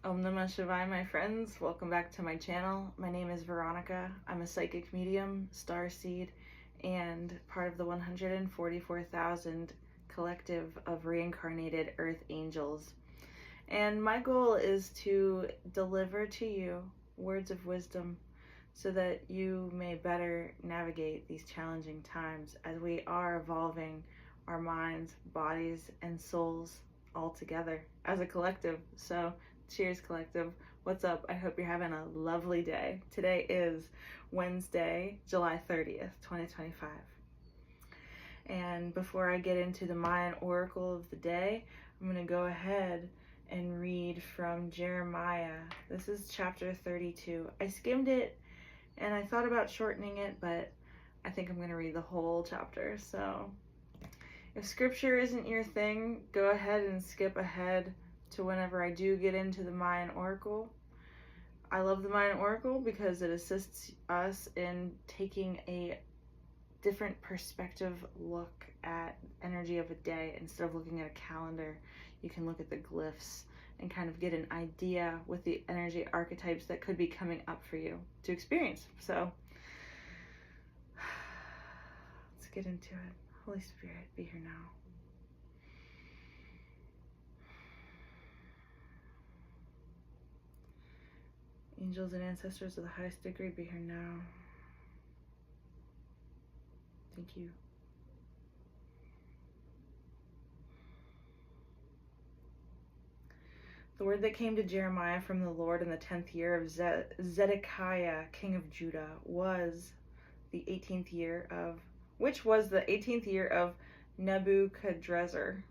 Om Namah Shivaya, my friends. Welcome back to my channel. My name is Veronica. I'm a psychic medium, starseed, and part of the 144,000 collective of reincarnated earth angels. And my goal is to deliver to you words of wisdom so that you may better navigate these challenging times as we are evolving our minds, bodies, and souls all together as a collective. So cheers, collective. What's up? I hope you're having a lovely day. Today is Wednesday, July 30th, 2025. And before I get into the Mayan oracle of the day, I'm going to go ahead and read from Jeremiah. This is chapter 32. I skimmed it and I thought about shortening it, but I think I'm going to read the whole chapter. So if scripture isn't your thing, go ahead and skip ahead to whenever I do get into the Mayan oracle. I love the Mayan oracle because it assists us in taking a different perspective look at energy of a day. Instead of looking at a calendar, you can look at the glyphs and kind of get an idea with the energy archetypes that could be coming up for you to experience. So let's get into it. Holy Spirit, be here now. Angels and ancestors of the highest degree, be here now. Thank you. The word that came to Jeremiah from the Lord in the 10th year of Zedekiah, king of Judah, was the 18th year of Nebuchadrezzar,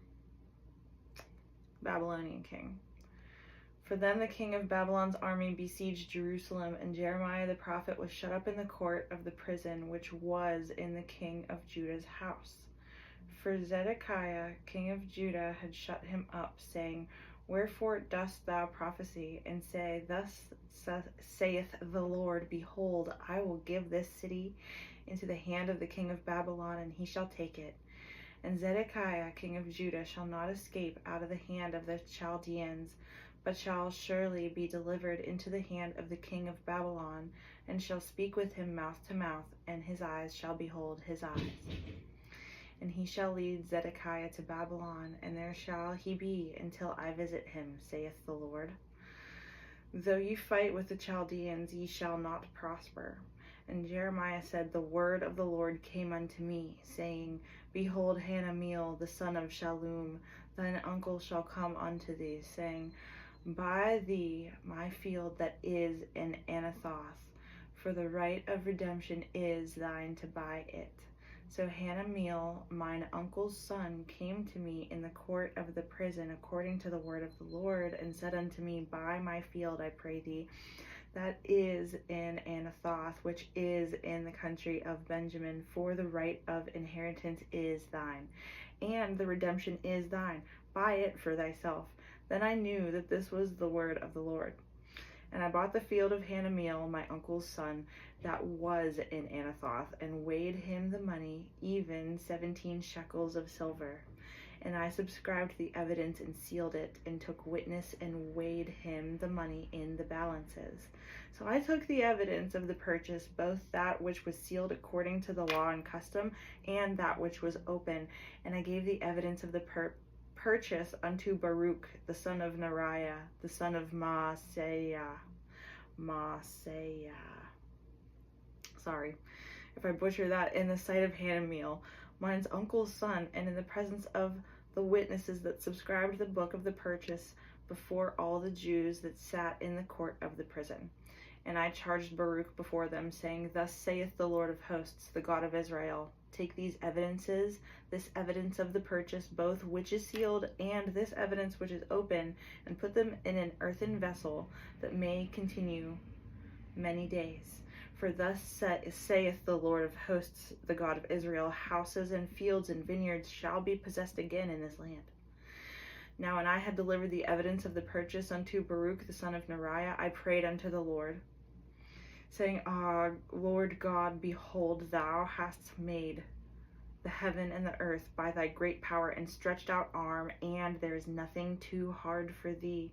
Babylonian king. For then the king of Babylon's army besieged Jerusalem, and Jeremiah the prophet was shut up in the court of the prison which was in the king of Judah's house. For Zedekiah, king of Judah, had shut him up, saying, Wherefore dost thou prophesy, and say, Thus saith the Lord, Behold, I will give this city into the hand of the king of Babylon, and he shall take it. And Zedekiah, king of Judah, shall not escape out of the hand of the Chaldeans, but shall surely be delivered into the hand of the king of Babylon, and shall speak with him mouth to mouth, and his eyes shall behold his eyes. And he shall lead Zedekiah to Babylon, and there shall he be until I visit him, saith the Lord. Though ye fight with the Chaldeans, ye shall not prosper. And Jeremiah said, The word of the Lord came unto me, saying, Behold, Hanamiel, the son of Shallum, thine uncle shall come unto thee, saying, Buy thee my field that is in Anathoth, for the right of redemption is thine to buy it. So Hanamiel, mine uncle's son, came to me in the court of the prison according to the word of the Lord, and said unto me, Buy my field, I pray thee, that is in Anathoth, which is in the country of Benjamin, for the right of inheritance is thine, and the redemption is thine. Buy it for thyself. Then I knew that this was the word of the Lord. And I bought the field of Hanamiel, my uncle's son, that was in Anathoth, and weighed him the money, even 17 shekels of silver. And I subscribed the evidence and sealed it, and took witness and weighed him the money in the balances. So I took the evidence of the purchase, both that which was sealed according to the law and custom, and that which was open, and I gave the evidence of the purchase unto Baruch, the son of Neriah, the son of Marcella. Sorry if I butcher that, in the sight of Hanamiel, mine's uncle's son, and in the presence of the witnesses that subscribed the book of the purchase before all the Jews that sat in the court of the prison. And I charged Baruch before them, saying, Thus saith the Lord of hosts, the God of Israel, Take these evidences, this evidence of the purchase, both which is sealed, and this evidence which is open, and put them in an earthen vessel, that may continue many days. For thus saith the Lord of hosts, the God of Israel, Houses and fields and vineyards shall be possessed again in this land. Now when I had delivered the evidence of the purchase unto Baruch the son of Neriah, I prayed unto the Lord, saying, Lord God, behold, thou hast made the heaven and the earth by thy great power and stretched out arm, and there is nothing too hard for thee.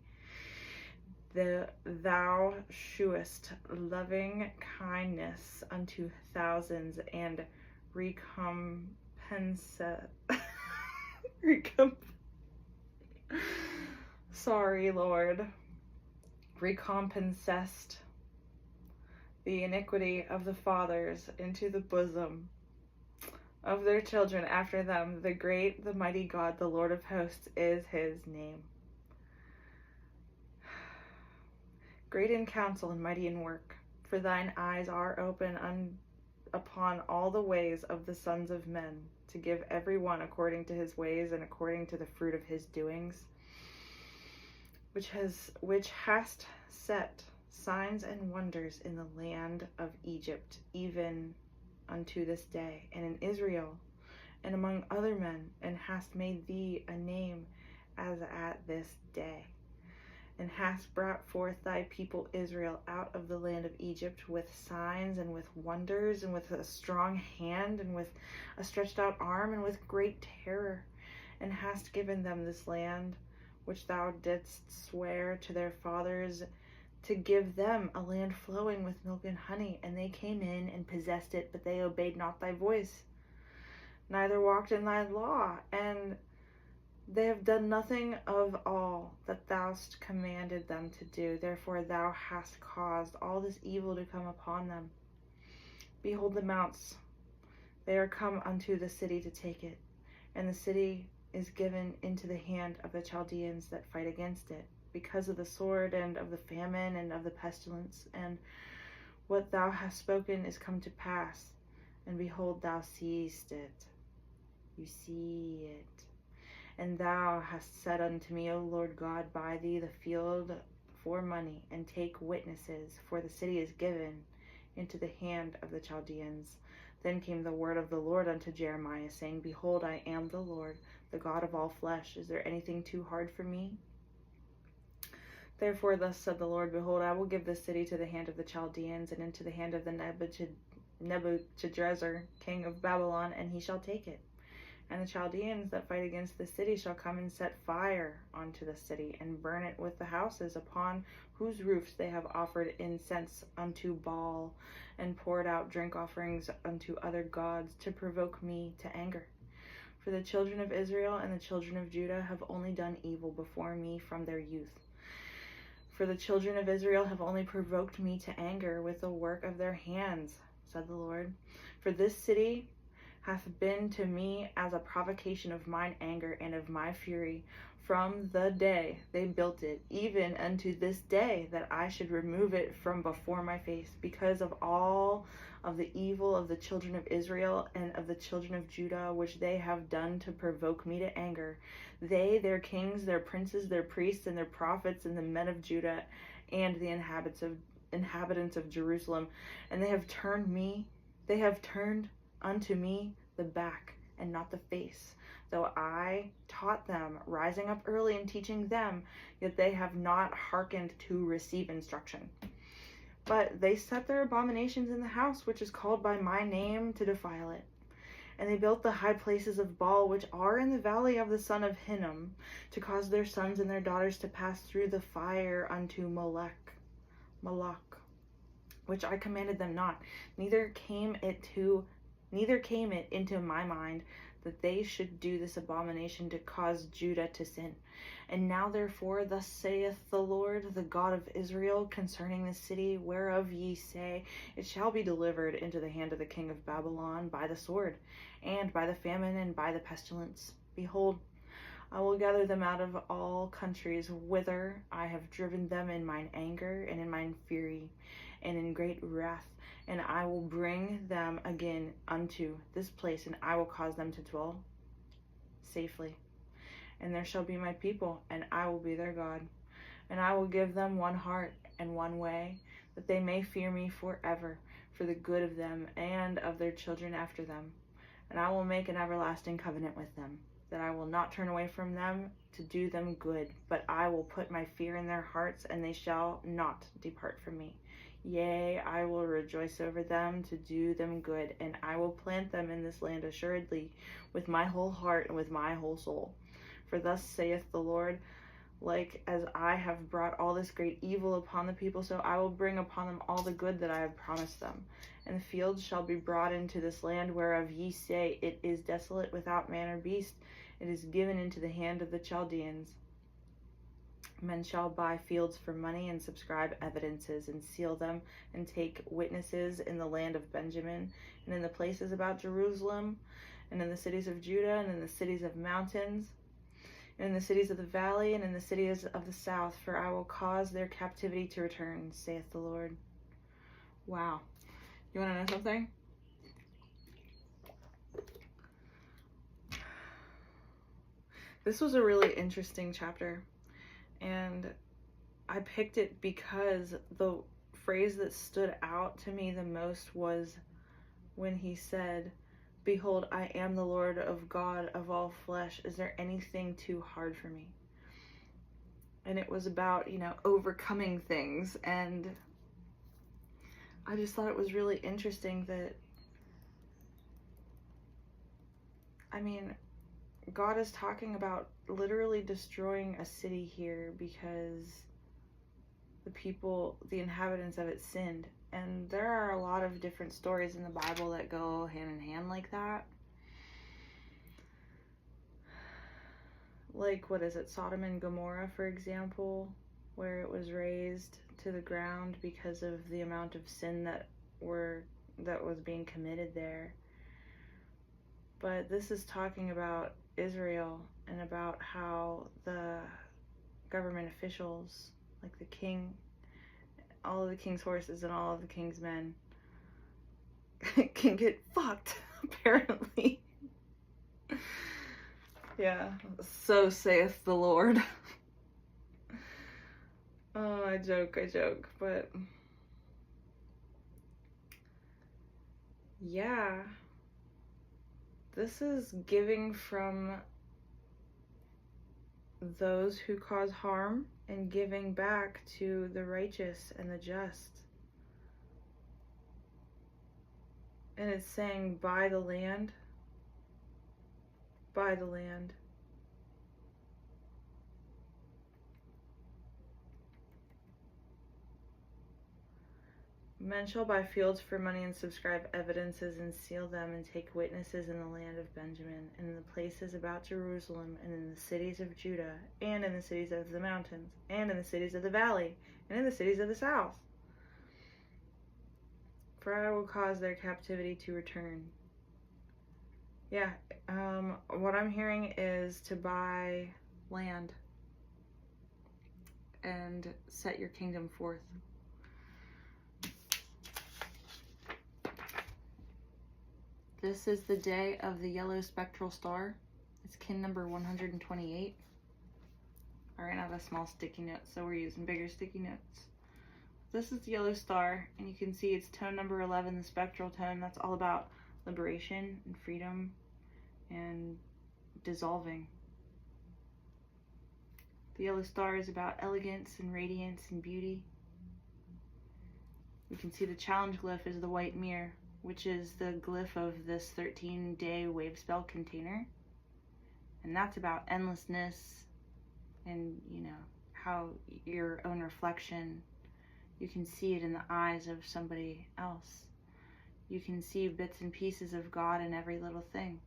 Thou shewest loving kindness unto thousands, and sorry, Lord, recompensest the iniquity of the fathers into the bosom of their children after them. The great, the mighty God, the Lord of hosts is his name. Great in counsel and mighty in work, for thine eyes are open upon all the ways of the sons of men, to give every one according to his ways and according to the fruit of his doings, which hast set signs and wonders in the land of Egypt, even unto this day, and in Israel, and among other men, and hast made thee a name as at this day, and hast brought forth thy people Israel out of the land of Egypt with signs and with wonders, and with a strong hand, and with a stretched out arm, and with great terror, and hast given them this land, which thou didst swear to their fathers, to give them a land flowing with milk and honey. And they came in and possessed it, but they obeyed not thy voice, neither walked in thy law, and they have done nothing of all that thou hast commanded them to do. Therefore thou hast caused all this evil to come upon them. Behold the mounts, they are come unto the city to take it, and the city is given into the hand of the Chaldeans that fight against it, because of the sword, and of the famine, and of the pestilence. And what thou hast spoken is come to pass, and behold, thou seest it. You see it. And thou hast said unto me, O Lord God, buy thee the field for money, and take witnesses, for the city is given into the hand of the Chaldeans. Then came the word of the Lord unto Jeremiah, saying, Behold, I am the Lord, the God of all flesh. Is there anything too hard for me? Therefore thus said the Lord, Behold, I will give this city to the hand of the Chaldeans, and into the hand of the Nebuchadrezzar, king of Babylon, and he shall take it. And the Chaldeans that fight against the city shall come and set fire unto the city, and burn it with the houses, upon whose roofs they have offered incense unto Baal, and poured out drink offerings unto other gods, to provoke me to anger. For the children of Israel and the children of Judah have only done evil before me from their youth. For the children of Israel have only provoked me to anger with the work of their hands, said the Lord. For this city hath been to me as a provocation of mine anger and of my fury, from the day they built it, even unto this day, that I should remove it from before my face, because of all of the evil of the children of Israel and of the children of Judah, which they have done to provoke me to anger. They, their kings, their princes, their priests, and their prophets, and the men of Judah, and the inhabitants of Jerusalem, and they have turned unto me the back, and not the face. Though I taught them, rising up early and teaching them, yet they have not hearkened to receive instruction. But they set their abominations in the house which is called by my name, to defile it. And they built the high places of Baal, which are in the valley of the son of Hinnom, to cause their sons and their daughters to pass through the fire unto Moloch, which I commanded them not. Neither came it into my mind that they should do this abomination, to cause Judah to sin. And now therefore thus saith the Lord, the God of Israel, concerning the city whereof ye say, It shall be delivered into the hand of the king of Babylon by the sword, and by the famine, and by the pestilence. Behold, I will gather them out of all countries whither I have driven them in mine anger, and in mine fury, and in great wrath, and I will bring them again unto this place, and I will cause them to dwell safely. And there shall be my people, and I will be their God. And I will give them one heart and one way, that they may fear me forever, for the good of them and of their children after them. And I will make an everlasting covenant with them, that I will not turn away from them to do them good, but I will put my fear in their hearts, and they shall not depart from me. Yea, I will rejoice over them to do them good, and I will plant them in this land assuredly, with my whole heart and with my whole soul. For thus saith the Lord, like as I have brought all this great evil upon the people, so I will bring upon them all the good that I have promised them. And the fields shall be brought into this land whereof ye say, it is desolate without man or beast. It is given into the hand of the Chaldeans. Men shall buy fields for money and subscribe evidences and seal them and take witnesses in the land of Benjamin and in the places about Jerusalem and in the cities of Judah and in the cities of mountains and in the cities of the valley and in the cities of the south, for I will cause their captivity to return, saith the Lord. Wow. You want to know something? This was a really interesting chapter, and I picked it because the phrase that stood out to me the most was when he said, behold, I am the Lord of God of all flesh. Is there anything too hard for me? And it was about, overcoming things. And I just thought it was really interesting that, God is talking about literally destroying a city here because the inhabitants of it sinned. And there are a lot of different stories in the Bible that go hand in hand like that. Like, what is it? Sodom and Gomorrah, for example, where it was razed to the ground because of the amount of sin that was being committed there. But this is talking about Israel and about how the government officials, like the king, all of the king's horses and all of the king's men can get fucked, apparently. Yeah, so saith the Lord. Oh, I joke, but yeah, this is giving from those who cause harm and giving back to the righteous and the just. And it's saying, buy the land. Buy the land. Men shall buy fields for money and subscribe evidences and seal them and take witnesses in the land of Benjamin and in the places about Jerusalem and in the cities of Judah and in the cities of the mountains and in the cities of the valley and in the cities of the south. For I will cause their captivity to return. Yeah, what I'm hearing is to buy land and set your kingdom forth. This is the day of the yellow spectral star. It's kin number 128. I ran out of small sticky notes, so we're using bigger sticky notes. This is the yellow star, and you can see it's tone number 11, the spectral tone. That's all about liberation and freedom and dissolving. The yellow star is about elegance and radiance and beauty. You can see the challenge glyph is the white mirror, which is the glyph of this 13-day wave spell container. And that's about endlessness and, how your own reflection, you can see it in the eyes of somebody else. You can see bits and pieces of God in every little thing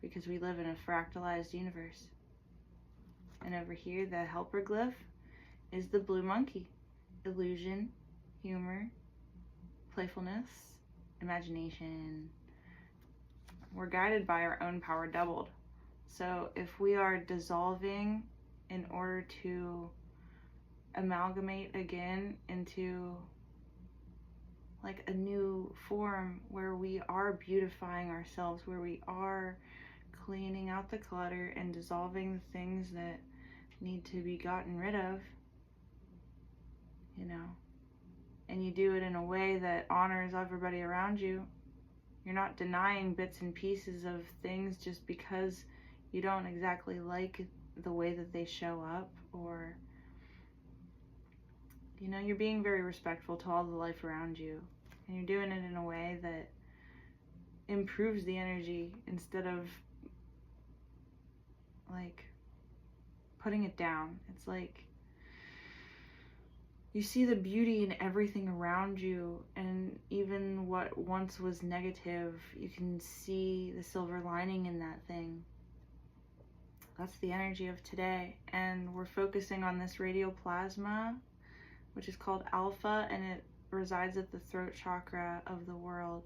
because we live in a fractalized universe. And over here, the helper glyph is the blue monkey. Illusion, humor, playfulness, imagination. We're guided by our own power doubled. So if we are dissolving in order to amalgamate again into like a new form where we are beautifying ourselves, where we are cleaning out the clutter and dissolving the things that need to be gotten rid of, and you do it in a way that honors everybody around you. You're not denying bits and pieces of things just because you don't exactly like the way that they show up, or you're being very respectful to all the life around you, and you're doing it in a way that improves the energy instead of like putting it down. It's like you see the beauty in everything around you, and even what once was negative, you can see the silver lining in that thing. That's the energy of today. And we're focusing on this radioplasma, which is called alpha, and it resides at the throat chakra of the world.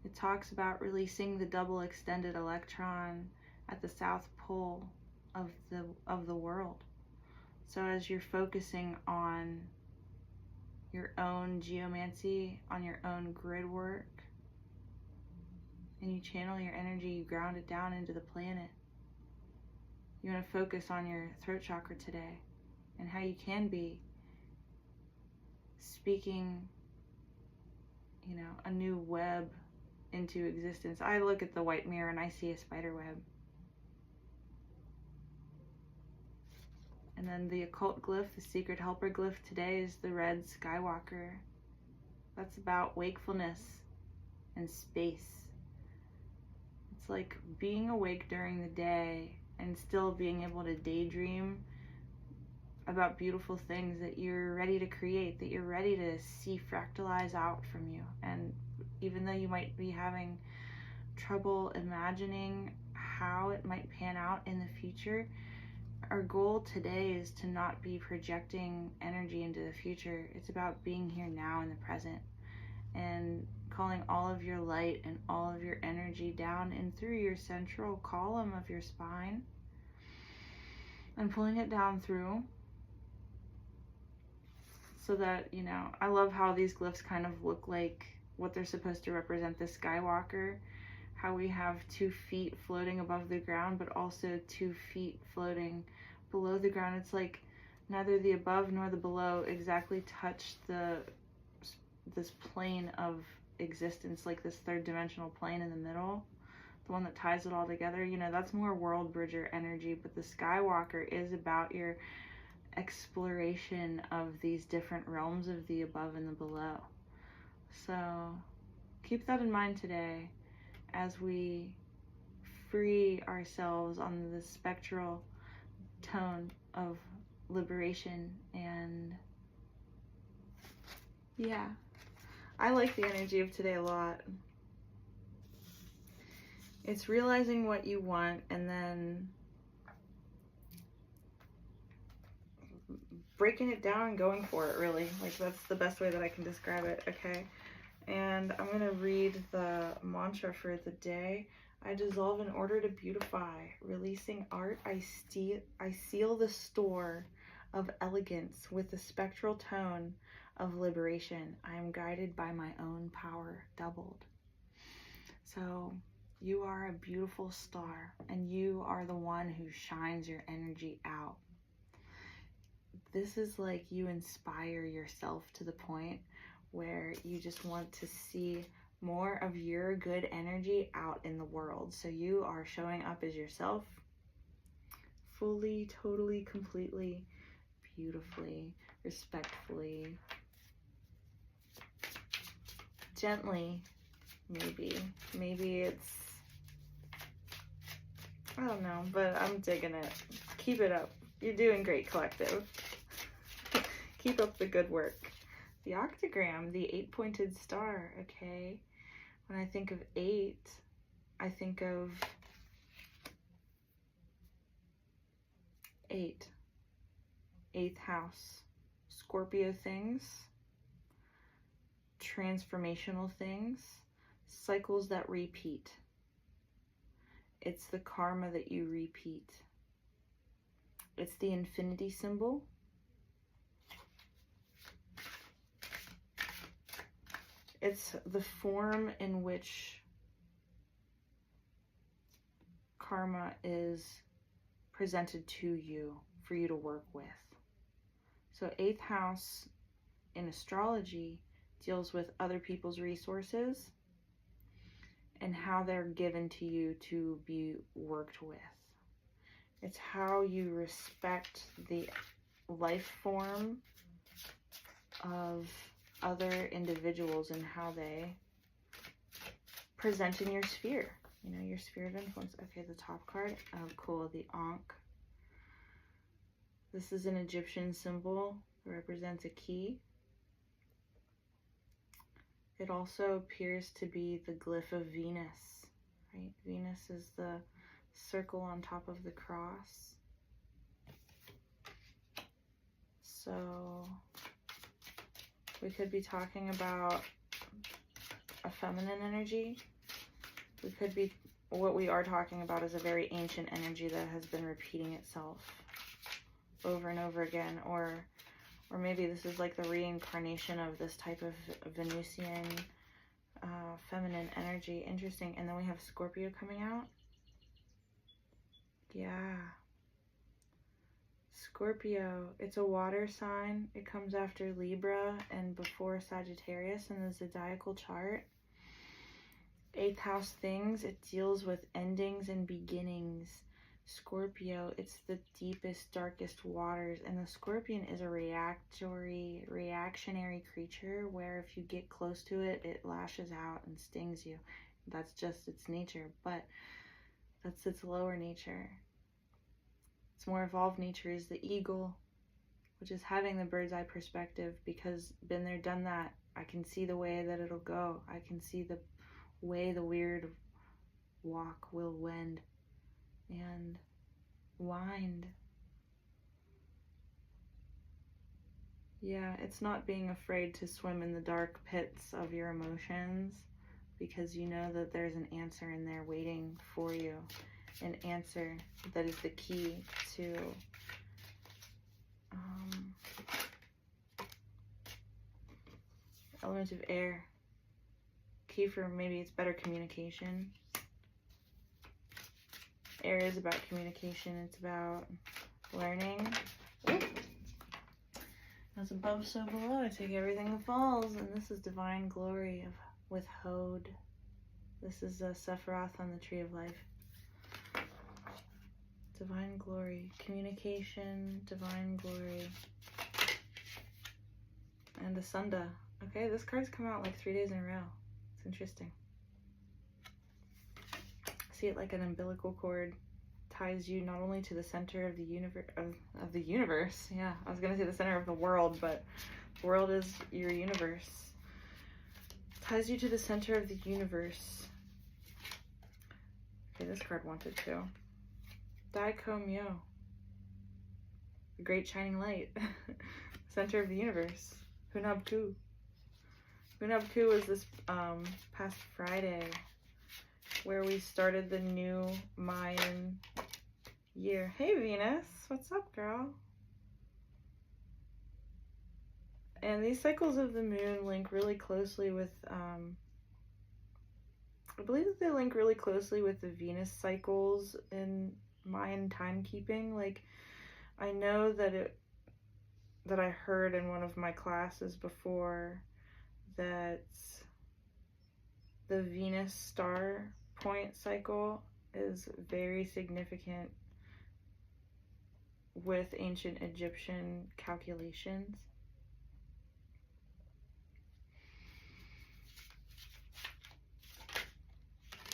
It talks about releasing the double extended electron at the south pole of the world. So as you're focusing on your own geomancy, on your own grid work, and you channel your energy, you ground it down into the planet. You want to focus on your throat chakra today and how you can be speaking, you know, a new web into existence. I look at the white mirror and I see a spider web. And then the occult glyph, the secret helper glyph today is the red skywalker. That's about wakefulness and space. It's like being awake during the day and still being able to daydream about beautiful things that you're ready to create, that you're ready to see fractalize out from you. And even though you might be having trouble imagining how it might pan out in the future, our goal today is to not be projecting energy into the future. It's about being here now in the present and calling all of your light and all of your energy down and through your central column of your spine and pulling it down through, so that, you know, I love how these glyphs kind of look like what they're supposed to represent, the skywalker, how we have 2 feet floating above the ground, but also 2 feet floating below the ground. It's like neither the above nor the below exactly touch this plane of existence, like this 3rd dimensional plane in the middle, the one that ties it all together. You know, that's more world bridger energy, but the skywalker is about your exploration of these different realms of the above and the below. So keep that in mind today as we free ourselves on the spectral tone of liberation. And yeah, I like the energy of today a lot. It's realizing what you want and then breaking it down and going for it, really. Like, that's the best way that I can describe it, okay? And I'm going to read the mantra for the day. I dissolve in order to beautify. Releasing art, I seal the store of elegance with the spectral tone of liberation. I am guided by my own power doubled. So you are a beautiful star, and you are the one who shines your energy out. This is like you inspire yourself to the point where you just want to see more of your good energy out in the world. So you are showing up as yourself, fully, totally, completely, beautifully, respectfully, gently, maybe it's, I don't know, but I'm digging it. Keep it up. You're doing great, collective. Keep up the good work. The octagram, the 8-pointed star, okay? When I think of 8, I think of 8. 8th house. Scorpio things. Transformational things. Cycles that repeat. It's the karma that you repeat. It's the infinity symbol. It's the form in which karma is presented to you for you to work with. So 8th house in astrology deals with other people's resources and how they're given to you to be worked with. It's how you respect the life form of other individuals and how they present in your sphere. You know, your sphere of influence. Okay, the top card. Oh, cool. The Ankh. This is an Egyptian symbol. It represents a key. It also appears to be the glyph of Venus, right? Venus is the circle on top of the cross. So we could be talking about a feminine energy. We could be, what we are talking about is a very ancient energy that has been repeating itself over and over again, or maybe this is like the reincarnation of this type of Venusian feminine energy. Interesting. And then we have Scorpio coming out. Yeah. Scorpio, it's a water sign. It comes after Libra and before Sagittarius in the zodiacal chart. 8th house things, it deals with endings and beginnings. Scorpio, it's the deepest, darkest waters, and the scorpion is a reactionary creature where if you get close to it, it lashes out and stings you. That's just its nature, but that's its lower nature. Its more evolved nature is the eagle, which is having the bird's eye perspective, because been there, done that. I can see the way that it'll go. I can see the way the weird walk will wend and wind. Yeah, it's not being afraid to swim in the dark pits of your emotions, because you know that there's an answer in there waiting for you. An answer that is the key to element of air. Key for maybe it's better communication. Air is about communication. It's about learning. As above, so below. I take everything that falls, and this is divine glory with Hod. This is a Sephiroth on the tree of life. Divine glory, communication, divine glory, and Asunda. Okay, this card's come out like 3 days in a row. It's interesting. See it like an umbilical cord. Ties you not only to the center of the universe, of the universe. Yeah, I was gonna say the center of the world, but the world is your universe. Ties you to the center of the universe. Okay, this card wanted to. Daiko Myo. The great shining light. Center of the universe. Hunabku. Hunabku was this past Friday, where we started the new Mayan year. Hey Venus, what's up, girl? And these cycles of the moon link really closely with, I believe that they link really closely with the Venus cycles in Mayan timekeeping. Like, I know that I heard in one of my classes before that the Venus star point cycle is very significant with ancient Egyptian calculations.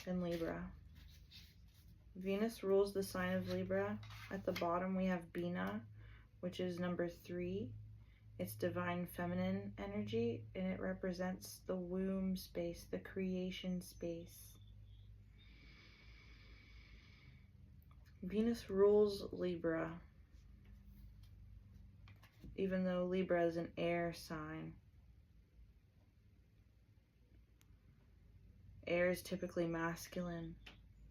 In Libra. Venus rules the sign of Libra. At the bottom we have Bina, which is number 3. It's divine feminine energy, and it represents the womb space, the creation space. Venus rules Libra, even though Libra is an air sign. Air is typically masculine.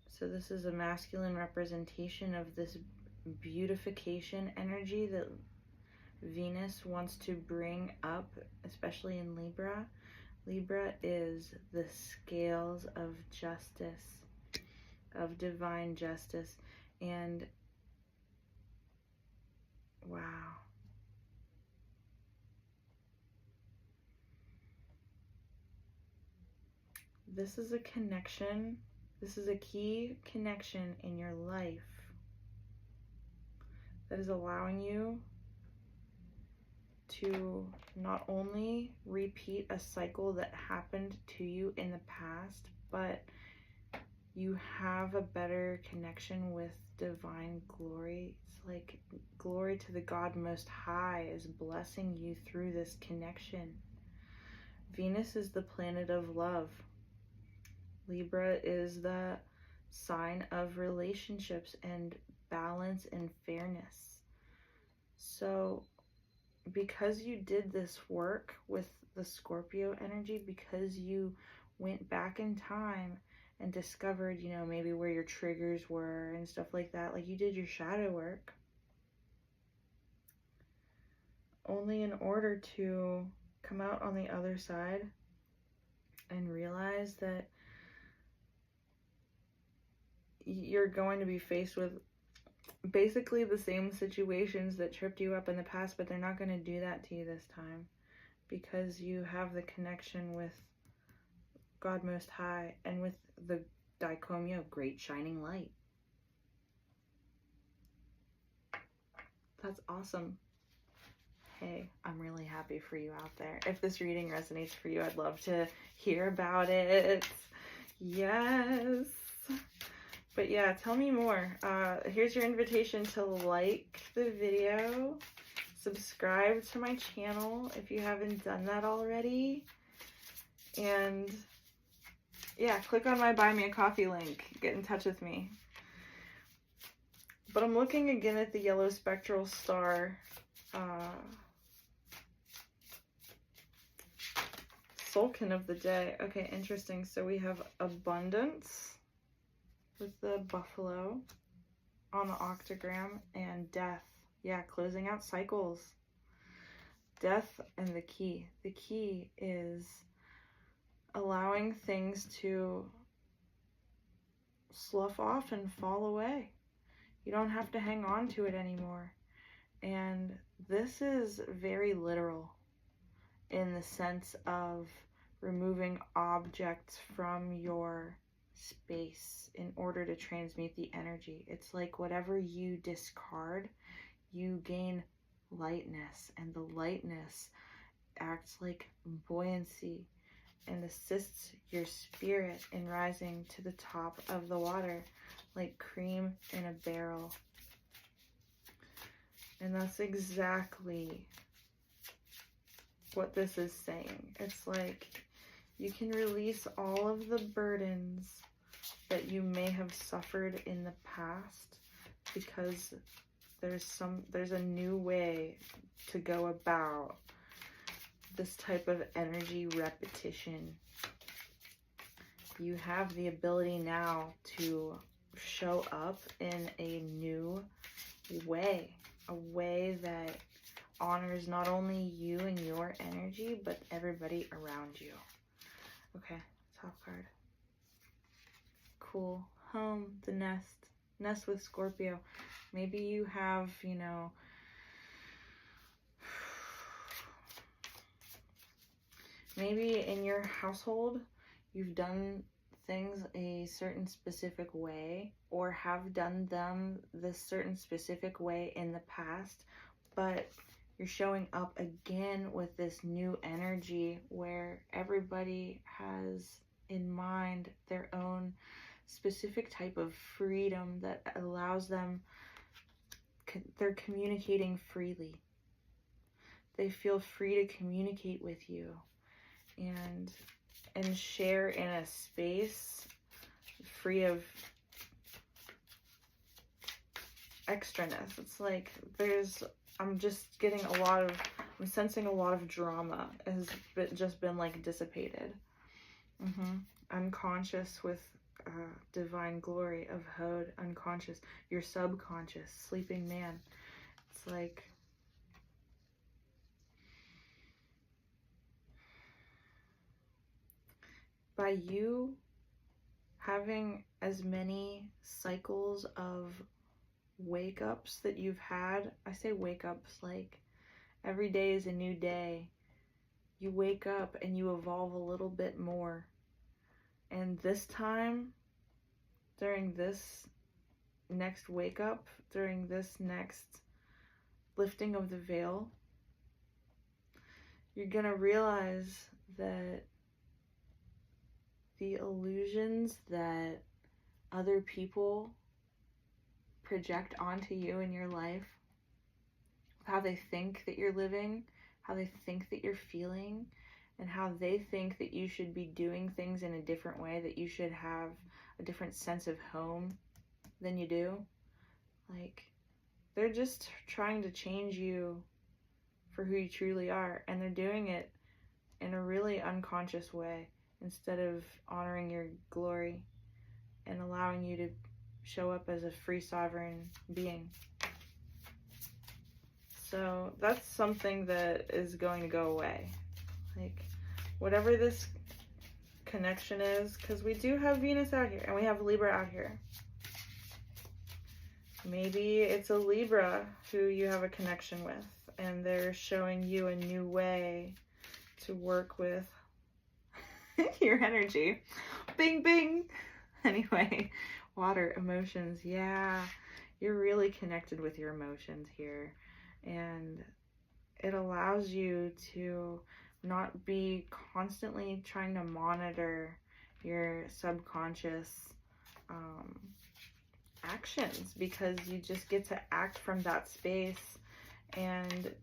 So this is a masculine representation of this beautification energy that Venus wants to bring up, especially in Libra. Libra is the scales of justice, of divine justice. And wow. This is a connection. This is a key connection in your life that is allowing you to not only repeat a cycle that happened to you in the past, but you have a better connection with divine glory. It's like glory to the God Most High is blessing you through this connection. Venus is the planet of love. Libra is the sign of relationships and balance and fairness. So because you did this work with the Scorpio energy, because you went back in time and discovered, you know, maybe where your triggers were and stuff like that, like you did your shadow work, only in order to come out on the other side and realize that you're going to be faced with basically the same situations that tripped you up in the past, but they're not going to do that to you this time because you have the connection with God Most High and with the Dicomio, Great Shining Light. That's awesome. Hey, I'm really happy for you out there. If this reading resonates for you, I'd love to hear about it. Yes. But yeah, tell me more. Here's your invitation to like the video, subscribe to my channel if you haven't done that already, and yeah, click on my Buy Me a Coffee link. Get in touch with me. But I'm looking again at the yellow spectral star Sulcan of the day. Okay, interesting. So we have abundance with the buffalo on the octagram, and death. Yeah, closing out cycles. Death and the key. The key is allowing things to slough off and fall away. You don't have to hang on to it anymore. And this is very literal in the sense of removing objects from your space in order to transmute the energy. It's like whatever you discard, you gain lightness, and the lightness acts like buoyancy and assists your spirit in rising to the top of the water like cream in a barrel. And that's exactly what this is saying. It's like you can release all of the burdens that you may have suffered in the past because there's a new way to go about this type of energy repetition. You have the ability now to show up in a new way, a way that honors not only you and your energy, but everybody around you. Okay, top card. Cool. Home, the nest. Nest with Scorpio. Maybe you have, you know, maybe in your household you've done things a certain specific way or have done them this certain specific way in the past, but you're showing up again with this new energy where everybody has in mind their own specific type of freedom that allows them, they're communicating freely. They feel free to communicate with you and share in a space free of extraness. It's like I'm just getting I'm sensing a lot of drama has just been like dissipated. Unconscious with divine glory of Hod, unconscious, your subconscious, sleeping man. It's like by you having as many cycles of wake ups that you've had, I say wake ups like every day is a new day. You wake up and you evolve a little bit more. And this time, during this next wake up, during this next lifting of the veil, you're gonna realize that the illusions that other people project onto you in your life, how they think that you're living, how they think that you're feeling, and how they think that you should be doing things in a different way, that you should have a different sense of home than you do. Like, they're just trying to change you for who you truly are, and they're doing it in a really unconscious way instead of honoring your glory and allowing you to show up as a free, sovereign being. So that's something that is going to go away. Like, whatever this connection is, because we do have Venus out here and we have Libra out here. Maybe it's a Libra who you have a connection with, and they're showing you a new way to work with your energy. Bing, bing. Anyway, water, emotions. Yeah, you're really connected with your emotions here. And it allows you to not be constantly trying to monitor your subconscious actions, because you just get to act from that space, and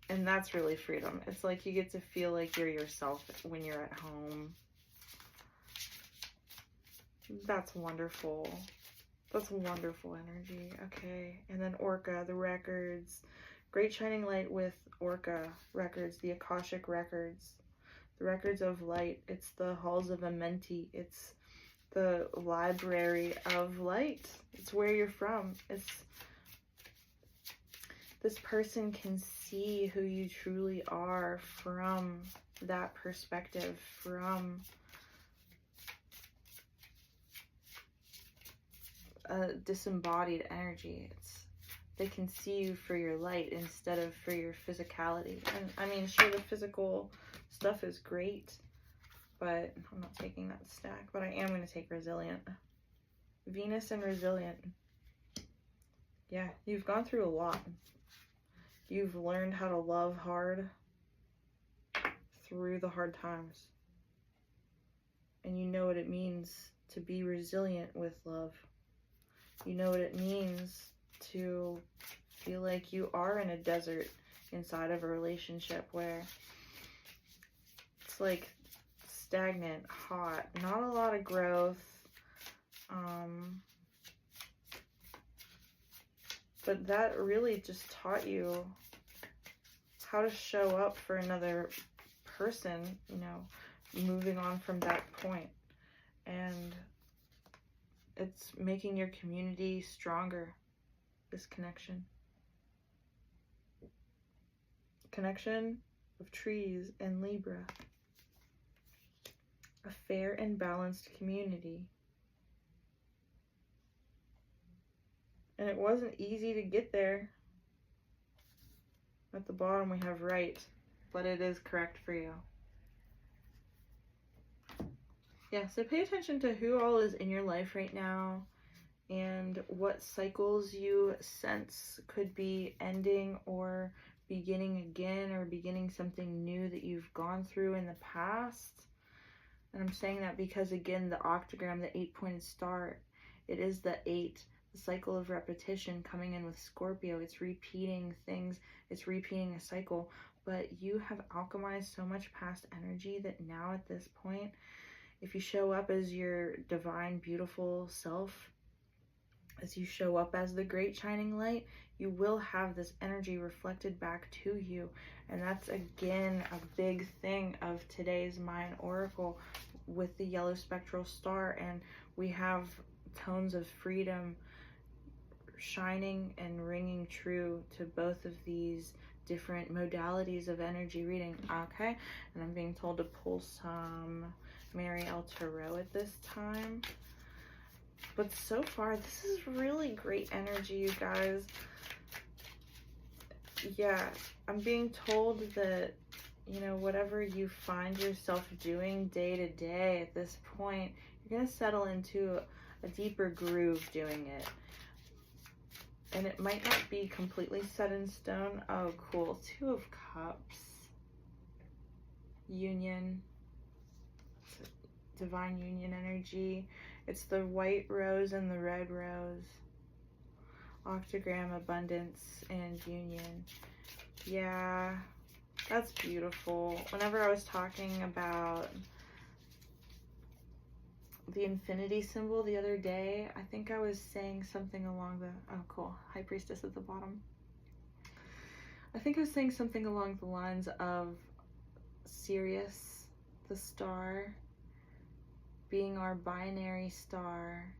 that's really freedom. It's like you get to feel like you're yourself when you're at home. That's wonderful. That's wonderful energy. Okay, and then Orca, the records. Great shining light with Orca records, the Akashic records, the records of light. It's the halls of Amenti. It's the library of light. It's where you're from. It's this person can see who you truly are from that perspective, from a disembodied energy. They can see you for your light instead of for your physicality. And I mean, sure, the physical stuff is great, but I'm not taking that stack, but I am going to take resilient. Venus and resilient. Yeah, you've gone through a lot. You've learned how to love hard through the hard times. And you know what it means to be resilient with love. You know what it means to feel like you are in a desert inside of a relationship where it's like stagnant, hot, not a lot of growth, but that really just taught you how to show up for another person, you know, moving on from that point. And it's making your community stronger, this connection. Connection of trees and Libra. A fair and balanced community. And it wasn't easy to get there. At the bottom we have right, but it is correct for you. Yeah, so pay attention to who all is in your life right now and what cycles you sense could be ending or beginning again, or beginning something new that you've gone through in the past. And I'm saying that because, again, the octagram, the 8-pointed star, it is the 8, the cycle of repetition coming in with Scorpio. It's repeating things, it's repeating a cycle, but you have alchemized so much past energy that now at this point, if you show up as your divine, beautiful self, as you show up as the great shining light, you will have this energy reflected back to you. And that's, again, a big thing of today's Mayan oracle with the yellow spectral star. And we have tones of freedom shining and ringing true to both of these different modalities of energy reading. Okay, and I'm being told to pull some Marielle Tarot at this time. But so far, this is really great energy, you guys. Yeah, I'm being told that, you know, whatever you find yourself doing day to day at this point, you're going to settle into a deeper groove doing it. And it might not be completely set in stone. Oh, cool. 2 of Cups. Union. Divine union energy. It's the white rose and the red rose. Octagram, abundance, and union. Yeah, that's beautiful. Whenever I was talking about the infinity symbol the other day, I think I was saying something along the, oh cool, High Priestess at the bottom. I think I was saying something along the lines of Sirius, the star, being our binary star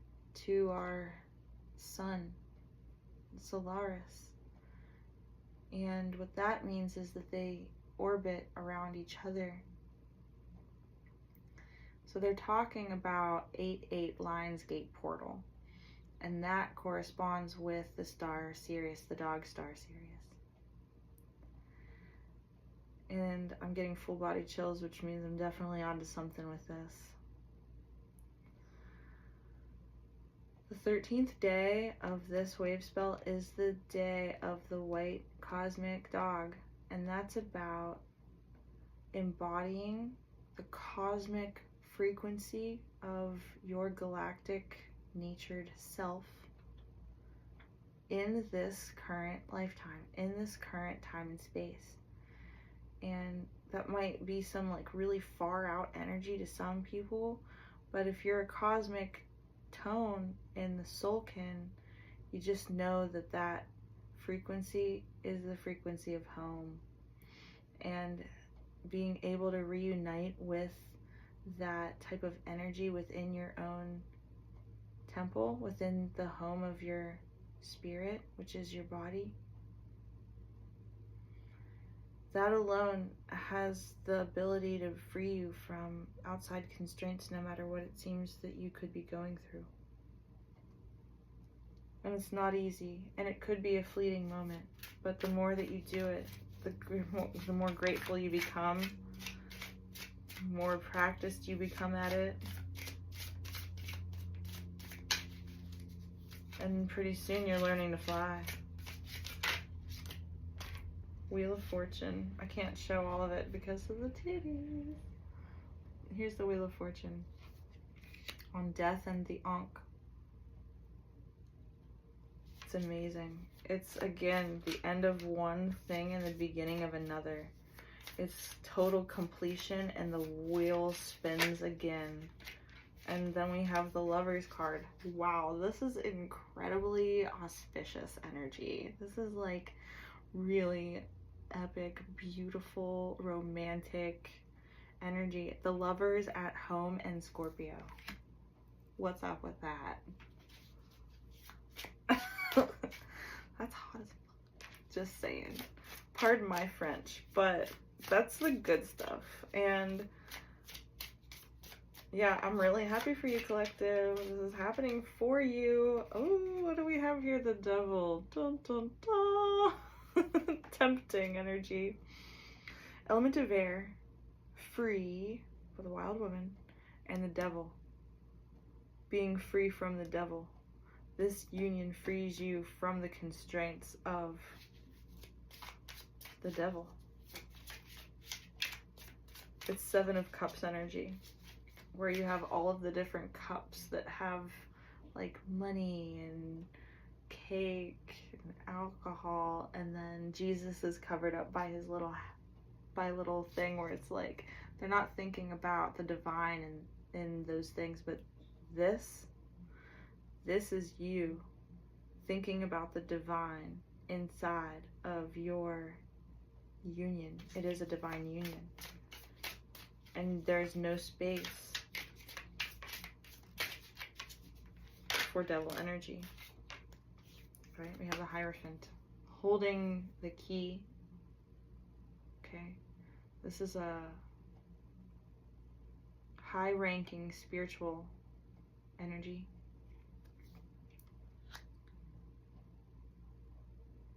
to our sun, Solaris. And what that means is that they orbit around each other. So they're talking about 8-8 Lionsgate portal, and that corresponds with the star Sirius, the dog star Sirius. And I'm getting full body chills, which means I'm definitely onto something with this. The 13th day of this wave spell is the day of the white cosmic dog, and that's about embodying the cosmic frequency of your galactic natured self in this current lifetime, in this current time and space. And that might be some like really far out energy to some people, but if you're a cosmic tone in the Soulkin, you just know that that frequency is the frequency of home, and being able to reunite with that type of energy within your own temple, within the home of your spirit, which is your body, that alone has the ability to free you from outside constraints, no matter what it seems that you could be going through. And it's not easy, and it could be a fleeting moment, but the more that you do it, the more grateful you become, the more practiced you become at it, and pretty soon you're learning to fly. Wheel of Fortune. I can't show all of it because of the titties. Here's the Wheel of Fortune on Death and the Ankh. It's amazing. It's, again, the end of one thing and the beginning of another. It's total completion, and the wheel spins again. And then we have the Lover's card. Wow, this is incredibly auspicious energy. This is like really epic, beautiful, romantic energy. The Lovers at home and Scorpio. What's up with that? That's hot as fuck. Just saying. Pardon my French, but that's the good stuff. And yeah, I'm really happy for you, collective. This is happening for you. Oh, what do we have here? The Devil. Dun, dun, dun. Tempting energy. Element of air, free for the wild woman, and the devil. Being free from the devil. This union frees you from the constraints of the devil. It's 7 of Cups energy, where you have all of the different cups that have like money and cake and alcohol, and then Jesus is covered up by his little thing where it's like they're not thinking about the divine and in those things, but this is you thinking about the divine inside of your union. It is a divine union, and there's no space for devil energy. Right, we have the Hierophant holding the key. Okay, this is a high-ranking spiritual energy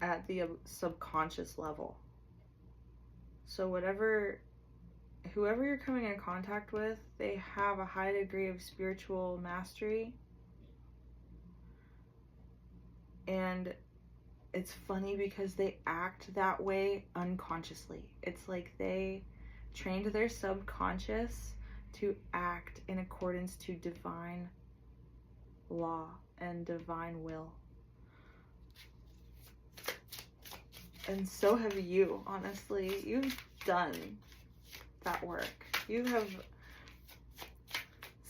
at the subconscious level. So whoever you're coming in contact with, they have a high degree of spiritual mastery. And it's funny because they act that way unconsciously. It's like they trained their subconscious to act in accordance to divine law and divine will. And so have you, honestly. You've done that work. You have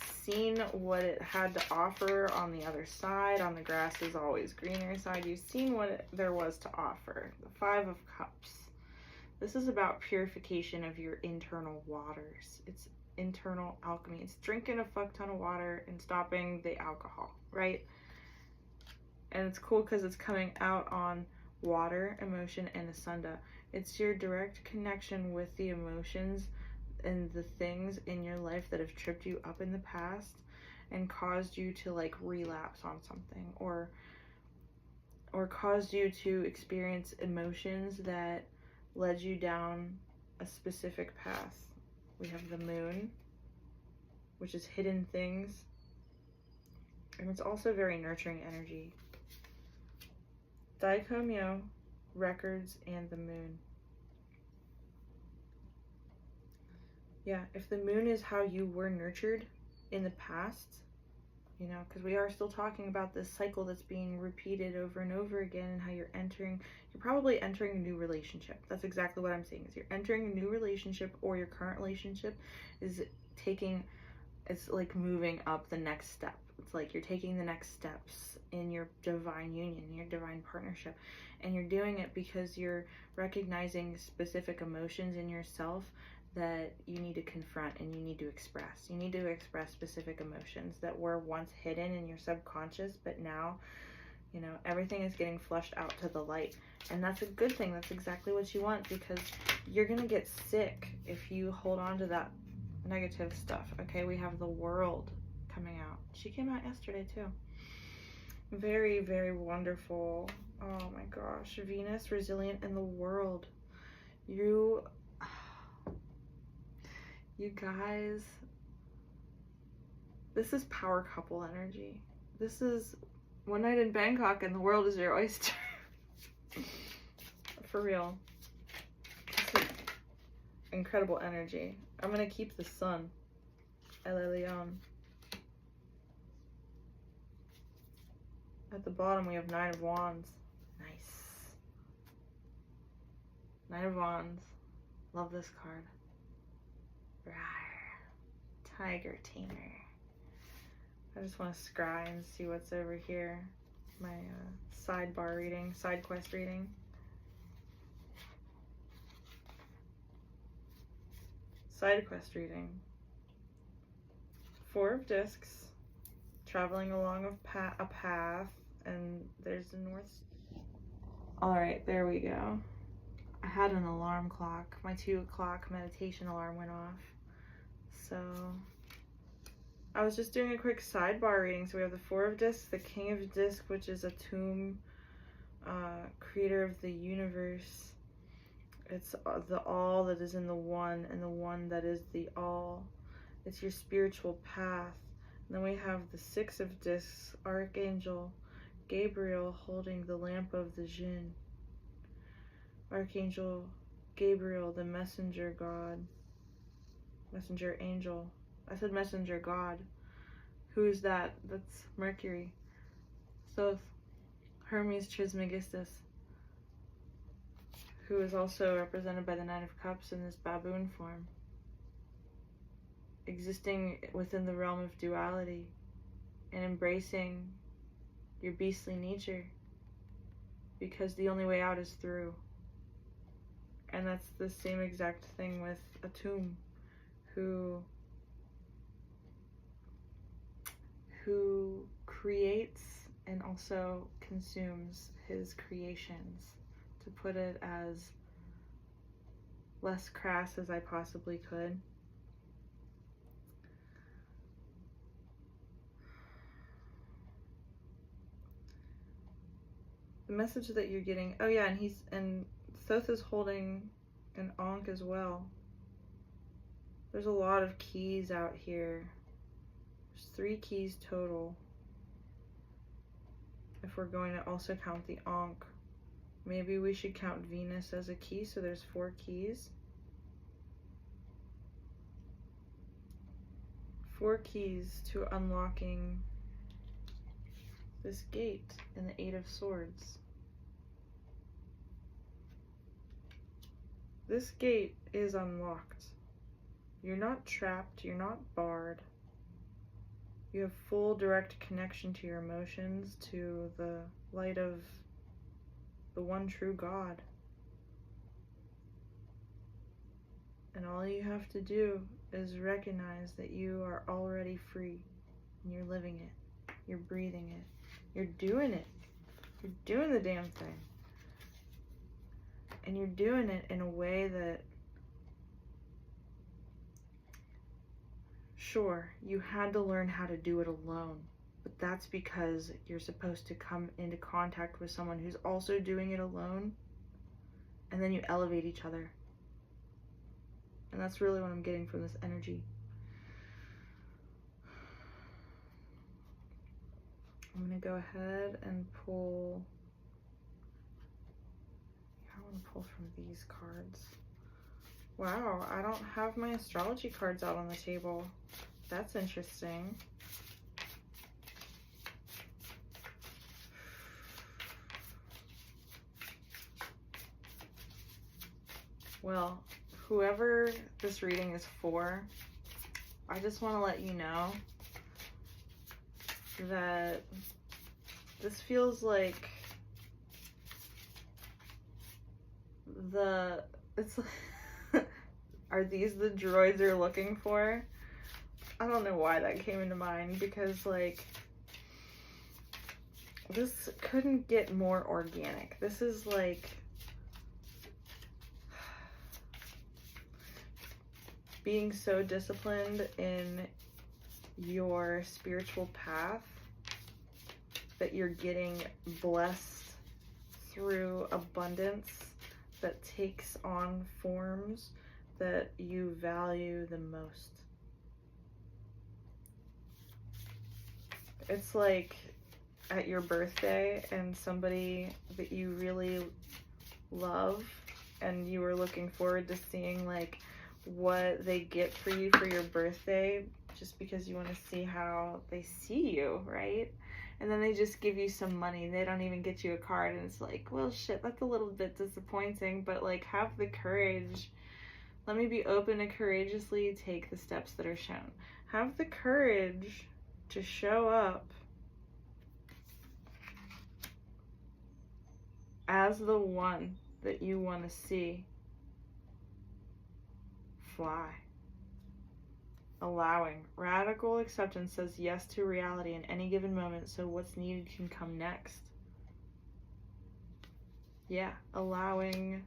seen what it had to offer on the other side, on the grass is always greener side. You've seen what there was to offer. The Five of Cups. This is about purification of your internal waters. It's internal alchemy. It's drinking a fuck ton of water and stopping the alcohol, right? And it's cool because it's coming out on water, emotion, and asunda. It's your direct connection with the emotions and the things in your life that have tripped you up in the past and caused you to like relapse on something, or caused you to experience emotions that led you down a specific path. We have the moon, which is hidden things, and it's also very nurturing energy. Daikomyo, records, and the moon. Yeah, if the moon is how you were nurtured in the past, you know, because we are still talking about this cycle that's being repeated over and over again, and how you're probably entering a new relationship. That's exactly what I'm saying, is you're entering a new relationship, or your current relationship is it's like moving up the next step. It's like you're taking the next steps in your divine union, your divine partnership. And you're doing it because you're recognizing specific emotions in yourself that you need to confront and you need to express. You need to express specific emotions that were once hidden in your subconscious, but now, you know, everything is getting flushed out to the light. And that's a good thing. That's exactly what you want, because you're going to get sick if you hold on to that negative stuff. Okay, we have the World coming out. She came out yesterday too. Very, very wonderful. Oh my gosh. Venus, resilient, in the World. You guys, this is power couple energy. This is one night in Bangkok and the world is your oyster. For real. This is incredible energy. I'm gonna keep the sun. El Elyon. At the bottom we have Nine of Wands. Nice. Nine of Wands. Love this card. Rawr. Tiger tamer. I just want to scry and see what's over here. My sidebar reading, side quest reading. Side quest reading. Four of Discs. Traveling along a path, and there's the north. Alright, there we go. I had an alarm clock. My 2 o'clock meditation alarm went off. So I was just doing a quick sidebar reading. So we have the Four of Discs, the King of Discs, which is a tomb, creator of the universe. It's the all that is in the one, and the one that is the all. It's your spiritual path. And then we have the Six of Discs, Archangel Gabriel holding the lamp of the Jinn. Archangel Gabriel, the messenger god. Messenger angel. I said messenger god. Who is that? That's Mercury. So Hermes Trismegistus, who is also represented by the Nine of Cups in this baboon form, existing within the realm of duality and embracing your beastly nature, because the only way out is through. And that's the same exact thing with Atum, who creates and also consumes his creations, to put it as less crass as I possibly could. The message that you're getting, oh yeah, and Thoth is holding an Ankh as well. There's a lot of keys out here. There's 3 keys total, if we're going to also count the Ankh. Maybe we should count Venus as a key, so there's 4 keys. 4 keys to unlocking this gate in the Eight of Swords. This gate is unlocked. You're not trapped, you're not barred. You have full direct connection to your emotions, to the light of the one true God. And all you have to do is recognize that you are already free and you're living it. You're breathing it. You're doing it. You're doing the damn thing. And you're doing it in a way that, sure, you had to learn how to do it alone, but that's because you're supposed to come into contact with someone who's also doing it alone, and then you elevate each other. And that's really what I'm getting from this energy. I'm going to go ahead and pull, I want to pull from these cards. Wow, I don't have my astrology cards out on the table. That's interesting. Well, whoever this reading is for, I just want to let you know that this feels like it's are these the droids you're looking for? I don't know why that came into mind, because like this couldn't get more organic. This is like being so disciplined in your spiritual path that you're getting blessed through abundance that takes on forms that you value the most. It's like at your birthday and somebody that you really love and you were looking forward to seeing like what they get for you for your birthday, just because you want to see how they see you, right? And then they just give you some money. They don't even get you a card, and it's like, well, shit, that's a little bit disappointing, but like, have the courage. Let me be open to courageously take the steps that are shown. Have the courage to show up as the one that you want to see fly. Allowing. Radical acceptance says yes to reality in any given moment, so what's needed can come next. Yeah, allowing,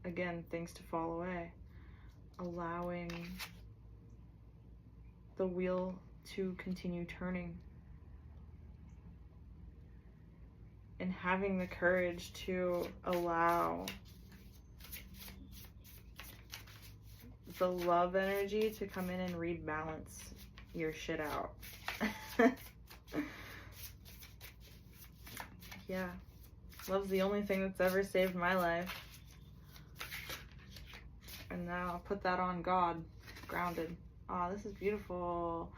again, things to fall away. Allowing the wheel to continue turning. And having the courage to allow the love energy to come in and rebalance your shit out. Yeah. Love's the only thing that's ever saved my life. And now I'll put that on God. Grounded. Aw, this is beautiful.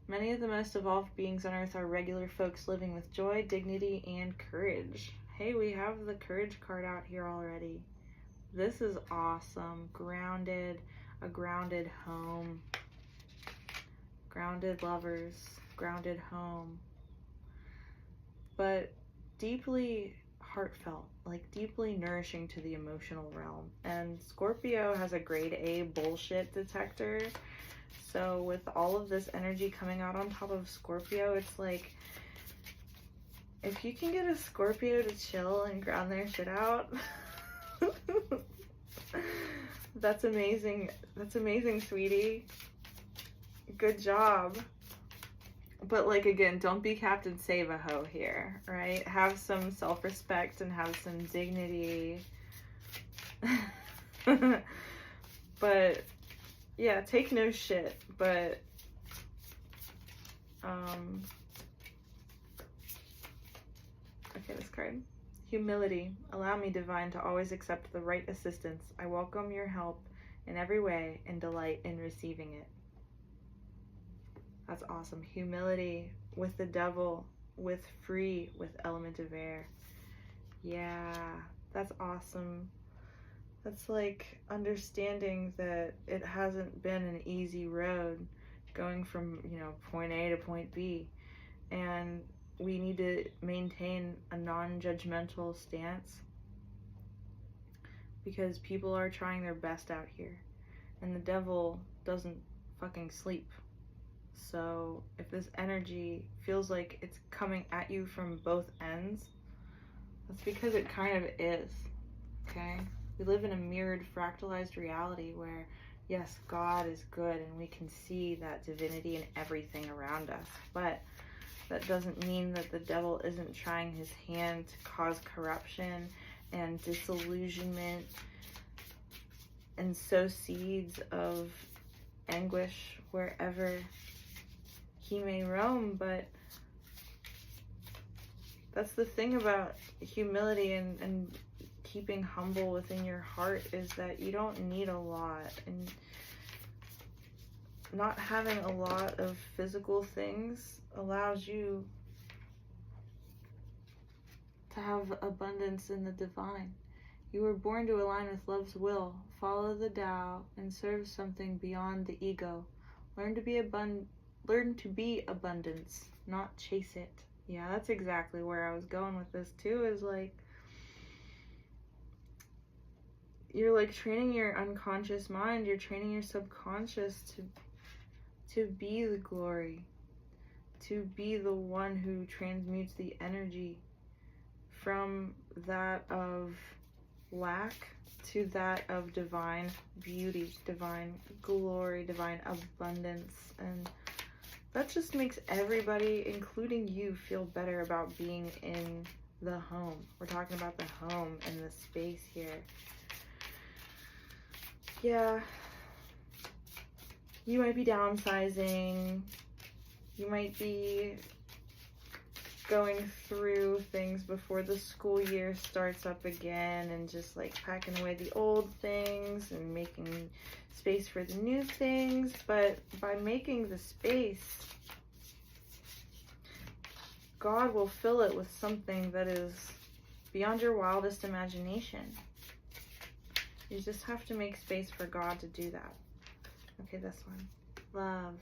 Many of the most evolved beings on Earth are regular folks living with joy, dignity, and courage. Hey, we have the courage card out here already. This is awesome. Grounded. A grounded home. Grounded lovers. Grounded home. But deeply heartfelt, like deeply nourishing to the emotional realm. And Scorpio has a grade A bullshit detector. So with all of this energy coming out on top of Scorpio, it's like, if you can get a Scorpio to chill and ground their shit out, that's amazing. That's amazing, sweetie. Good job. But like, again, don't be Captain Save-A-Ho here, right? Have some self-respect and have some dignity. But yeah, take no shit. But okay, this card. Humility. Allow me, divine, to always accept the right assistance. I welcome your help in every way and delight in receiving it. That's awesome. Humility with the devil with free with element of air. Yeah, that's awesome. That's like understanding that it hasn't been an easy road going from, point A to point B. And we need to maintain a non-judgmental stance because people are trying their best out here. And the devil doesn't fucking sleep. So if this energy feels like it's coming at you from both ends, that's because it kind of is, okay? We live in a mirrored, fractalized reality where, yes, God is good and we can see that divinity in everything around us, but that doesn't mean that the devil isn't trying his hand to cause corruption and disillusionment and sow seeds of anguish wherever he may roam. But that's the thing about humility and keeping humble within your heart, is that you don't need a lot, and not having a lot of physical things allows you to have abundance in the divine. You were born to align with love's will, follow the Tao, and serve something beyond the ego. Learn to be abundance, not chase it. Yeah, that's exactly where I was going with this too, is like, you're like training your unconscious mind, you're training your subconscious to be the glory, to be the one who transmutes the energy from that of lack to that of divine beauty, divine glory, divine abundance. And that just makes everybody, including you, feel better about being in the home. We're talking about the home and the space here. Yeah, you might be downsizing, you might be going through things before the school year starts up again, and just like packing away the old things and making space for the new things. But by making the space, God will fill it with something that is beyond your wildest imagination. You just have to make space for God to do that. Okay, this one. Love.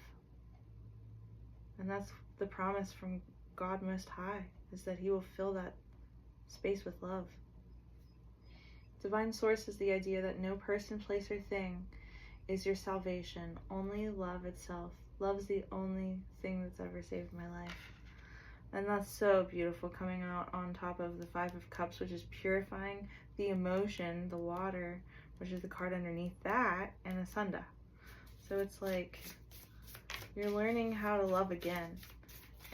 And that's the promise from God Most High, is that he will fill that space with love. Divine Source is the idea that no person, place, or thing is your salvation. Only love itself. Love's the only thing that's ever saved my life. And that's so beautiful, coming out on top of the Five of Cups, which is purifying the emotion, the water, which is the card underneath that, and a Sunda. So it's like you're learning how to love again,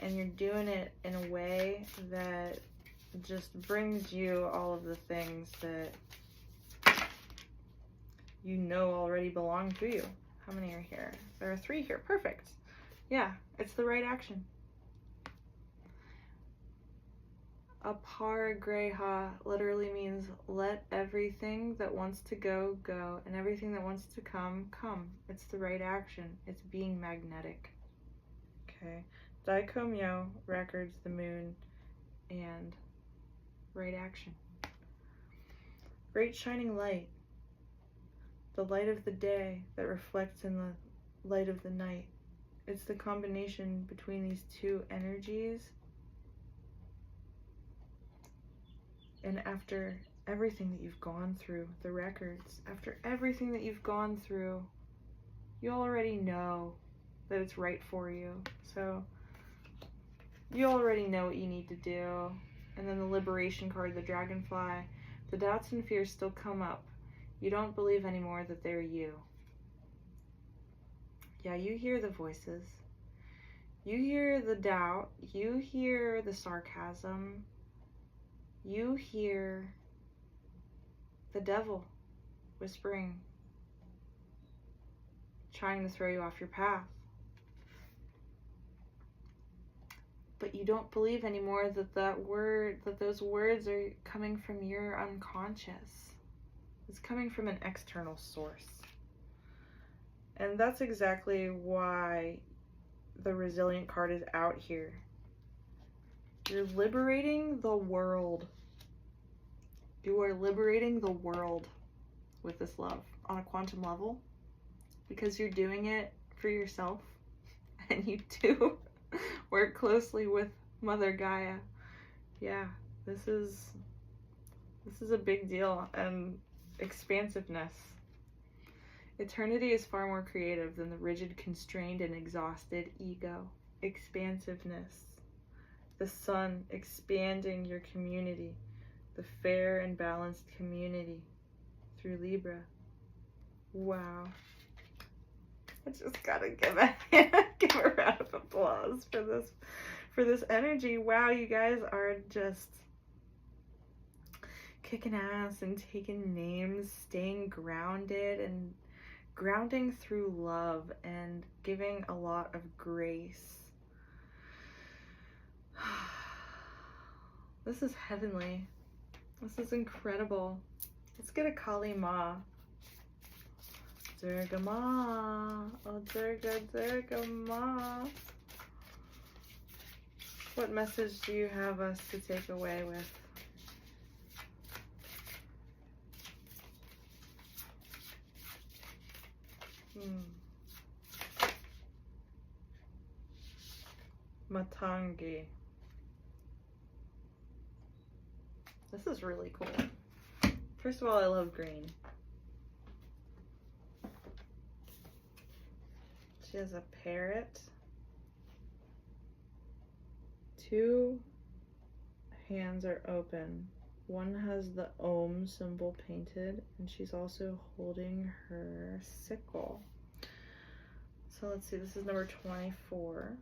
and you're doing it in a way that just brings you all of the things that you know already belong to you. How many are here? There are 3 here. Perfect. Yeah, it's the right action. Aparigraha literally means let everything that wants to go, go, and everything that wants to come, come. It's the right action. It's being magnetic. Okay. Daikomyo records the moon and right action. Great shining light. The light of the day that reflects in the light of the night. It's the combination between these two energies. And after everything that you've gone through, the records, after everything that you've gone through, you already know that it's right for you. So you already know what you need to do. And then the liberation card, the dragonfly, the doubts and fears still come up. You don't believe anymore that they're you. Yeah, you hear the voices. You hear the doubt. You hear the sarcasm. You hear the devil whispering, trying to throw you off your path. But you don't believe anymore that those words are coming from your unconscious. It's coming from an external source. And that's exactly why the resilient card is out here. You're liberating the world. You are liberating the world with this love on a quantum level, because you're doing it for yourself, and you do work closely with Mother Gaia. Yeah, this is a big deal. And expansiveness. Eternity is far more creative than the rigid, constrained, and exhausted ego. Expansiveness. The sun expanding your community. The fair and balanced community through Libra. Wow. I just gotta give a round of applause for this energy. Wow, you guys are just kicking ass and taking names, staying grounded and grounding through love and giving a lot of grace. This is heavenly. This is incredible. Let's get a Kali Ma. Durga Ma. Oh, Durga, Durga Ma. What message do you have us to take away with? Matangi. This is really cool. First of all, I love green. She has a parrot. 2 hands are open. One has the Om symbol painted, and she's also holding her sickle. So let's see, this is number 24.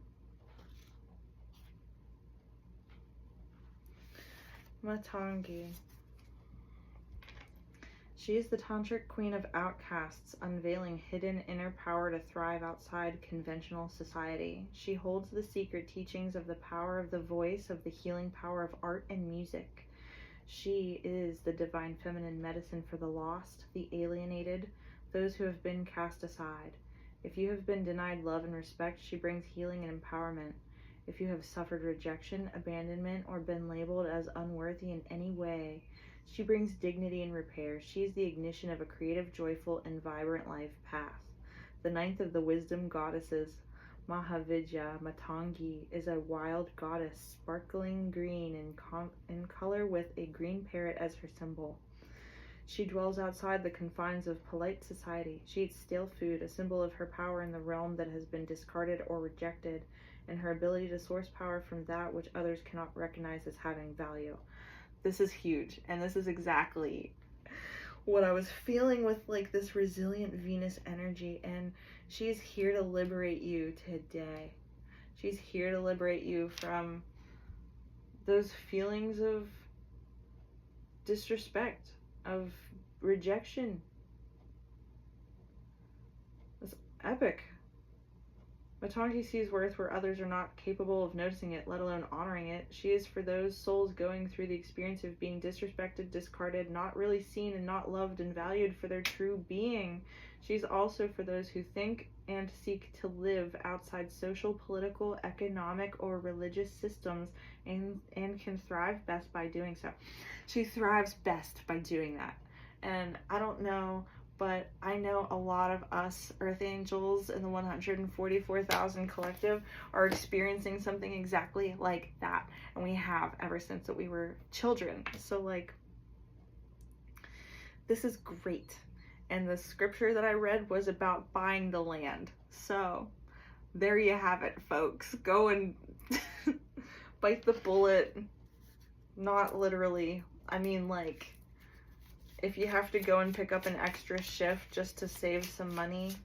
Matangi. She is the tantric queen of outcasts, unveiling hidden inner power to thrive outside conventional society. She holds the secret teachings of the power of the voice, of the healing power of art and music. She is the divine feminine medicine for the lost, the alienated, those who have been cast aside. If you have been denied love and respect, she brings healing and empowerment. If you have suffered rejection, abandonment, or been labeled as unworthy in any way, she brings dignity and repair. She is the ignition of a creative, joyful, and vibrant life path. The 9th of the wisdom goddesses, Mahavidya Matangi, is a wild goddess, sparkling green in color with a green parrot as her symbol. She dwells outside the confines of polite society. She eats stale food, a symbol of her power in the realm that has been discarded or rejected, and her ability to source power from that which others cannot recognize as having value. This is huge, and this is exactly what I was feeling with like this resilient Venus energy, and she's here to liberate you today. She's here to liberate you from those feelings of disrespect, of rejection. It's epic. Matangi sees worth where others are not capable of noticing it, let alone honoring it. She is for those souls going through the experience of being disrespected, discarded, not really seen, and not loved and valued for their true being. She's also for those who think and seek to live outside social, political, economic, or religious systems and can thrive best by doing so. She thrives best by doing that. And I don't know, but I know a lot of us Earth Angels in the 144,000 collective are experiencing something exactly like that. And we have ever since that we were children. So like, this is great. And the scripture that I read was about buying the land. So there you have it, folks. Go and bite the bullet. Not literally. I mean, like, if you have to go and pick up an extra shift just to save some money,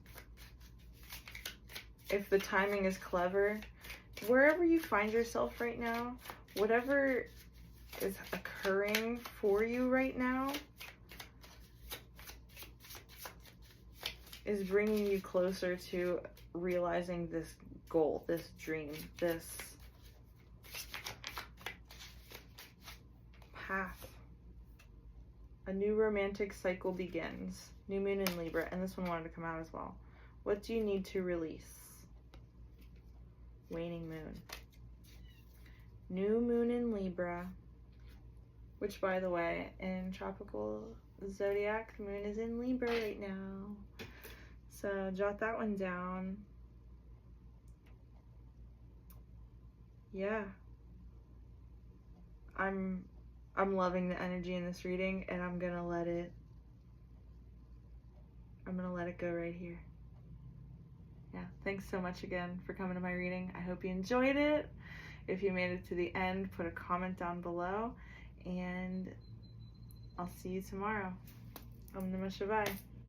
if the timing is clever, wherever you find yourself right now, whatever is occurring for you right now is bringing you closer to realizing this goal, this dream, this path. A new romantic cycle begins. New moon in Libra, and this one wanted to come out as well. What do you need to release? Waning moon. new moon in Libra, which, by the way, in tropical zodiac, the moon is in Libra right now. So jot that one down. Yeah. I'm loving the energy in this reading, and I'm gonna let it go right here. Yeah, thanks so much again for coming to my reading. I hope you enjoyed it. If you made it to the end, put a comment down below, and I'll see you tomorrow. Om Namah Shivaya.